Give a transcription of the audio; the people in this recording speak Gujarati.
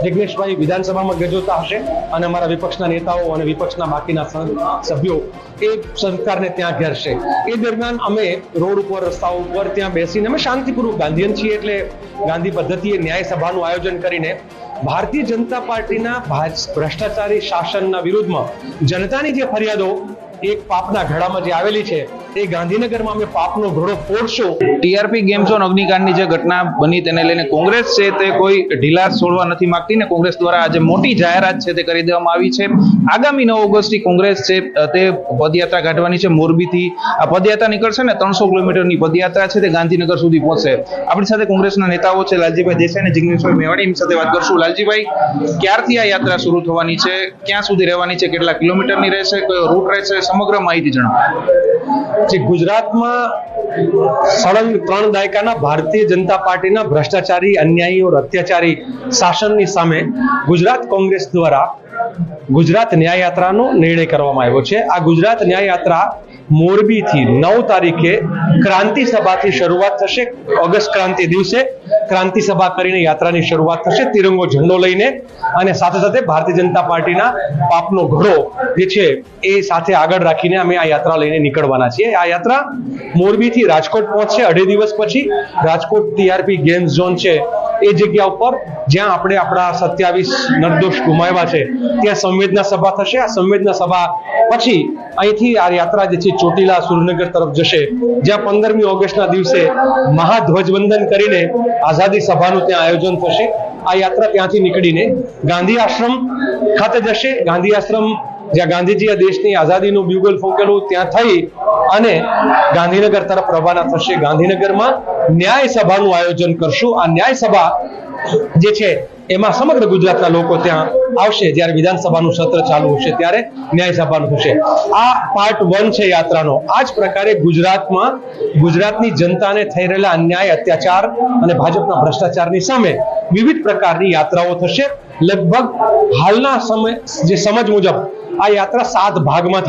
જિગ્નેશભાઈ વિધાનસભામાં ગજોતા હશે અને અમારા વિપક્ષના નેતાઓ અને વિપક્ષના બાકીના સભ્યો એ સરકારને ત્યાં ઘેરશે। એ દરમિયાન અમે રોડ ઉપર, રસ્તાઓ ઉપર ત્યાં બેસીને અમે શાંતિપૂર્વક ગાંધીયન છીએ એટલે ગાંધી પદ્ધતિએ ન્યાય સભાનું આયોજન કરીને ભારતીય જનતા પાર્ટીના ભ્રષ્ટાચારી શાસનના વિરુદ્ધમાં જનતાની જે ફરિયાદો એક પાપના ઘડામાં જે આવેલી છે એ ગાંધીનગરમાં અમે પાપનો ઘોડો ફોડશું। ટીઆરપી ગેમ ઝોન અગ્નિકાંડની જે ઘટના બની તેને લઈને કોંગ્રેસ છે તે કોઈ ઢીલાસ છોડવા નથી માંગતી ને કોંગ્રેસ દ્વારા આજે મોટી જાહેરાત છે તે કરી દેવામાં આવી છે। આગામી 9 ઓગસ્ટથી કોંગ્રેસ છે તે પદયાત્રા કાઢવાની છે। મોરબીથી આ પદયાત્રા નીકળશે ને 300 કિલોમીટરની પદયાત્રા છે તે ગાંધીનગર સુધી પહોંચશે। આપણી સાથે કોંગ્રેસના નેતાઓ છે લાલજીભાઈ દેસાઈ અને જિગ્નેશભાઈ મેવાણીની સાથે વાત કરશું। લાલજીભાઈ, ક્યારથી આ યાત્રા શરૂ થવાની છે, ક્યાં સુધી રહેવાની છે, કેટલા કિલોમીટરની રહેશે, કયો રૂટ રહેશે, સમગ્ર માહિતી જણાવો। જે ગુજરાતમાં સળંગ 3 દાયકાના ભારતીય જનતા પાર્ટીના ભ્રષ્ટાચારી, અન્યાયી और અત્યાચારી શાસનની સામે ગુજરાત કોંગ્રેસ દ્વારા ગુજરાત ન્યાય યાત્રાનો નિર્ણય કરવામાં આવ્યો છે। આ ગુજરાત ન્યાય યાત્રા મોરબીથી 9 તારીખે ક્રાંતિ સભાથી શરૂઆત થશે। ઓગસ્ટ ક્રાંતિ દિવસે ક્રાંતિ સભા કરીને યાત્રાની શરૂઆત થશે તિરંગો ઝંડો લઈને અને સાથે સાથે ભારતીય જનતા પાર્ટીના પાપનો ઘોડો જે છે એ સાથે આગળ રાખીને અમે આ યાત્રા લઈને નીકળવાના છીએ। આ યાત્રા મોરબીથી રાજકોટ પહોંચશે 2.5 દિવસ પછી। રાજકોટ ટીઆરપી ગેમ્સ ઝોન છે એ જગ્યા ઉપર જ્યાં આપણે આપણા 27 નિર્દોષ ગુમાવ્યા છે ત્યાં સંવેદના સભા થશે। આ સંવેદના સભા પછી અહીંથી આ યાત્રા જે છે ચોટીલા સુરનગર તરફ જશે જ્યાં 15મી ઓગસ્ટના દિવસે મહાધ્વજવંદન કરીને આઝાદી સભાનું ત્યાં આયોજન થશે। આ યાત્રા ત્યાંથી નીકળીને ગાંધી આશ્રમ ખાતે જશે। ગાંધી આશ્રમ જ્યાં ગાંધીજીએ દેશની આઝાદીનું બ્યુગલ ફૂંકેલું ત્યાં થઈ અને ગાંધીનગર તરફ રવાના થશે। ગાંધીનગરમાં ન્યાય સભાનું આયોજન કરશું। આ ન્યાય સભા જે છે એમાં સમગ્ર ગુજરાતના લોકો ત્યાં આવશે। જ્યારે વિધાનસભાનું સત્ર ચાલુ હશે ત્યારે ન્યાય સભાનું થશે। આ પાર્ટ 1 છે યાત્રાનો। આ જ પ્રકારે ગુજરાતમાં ગુજરાતની જનતાને થઈ રહેલા અન્યાય, અત્યાચાર અને ભાજપના ભ્રષ્ટાચારની સામે વિવિધ પ્રકારની યાત્રાઓ થશે। લગભગ હાલના સમજ મુજબ આ યાત્રા 7 ભાગમાં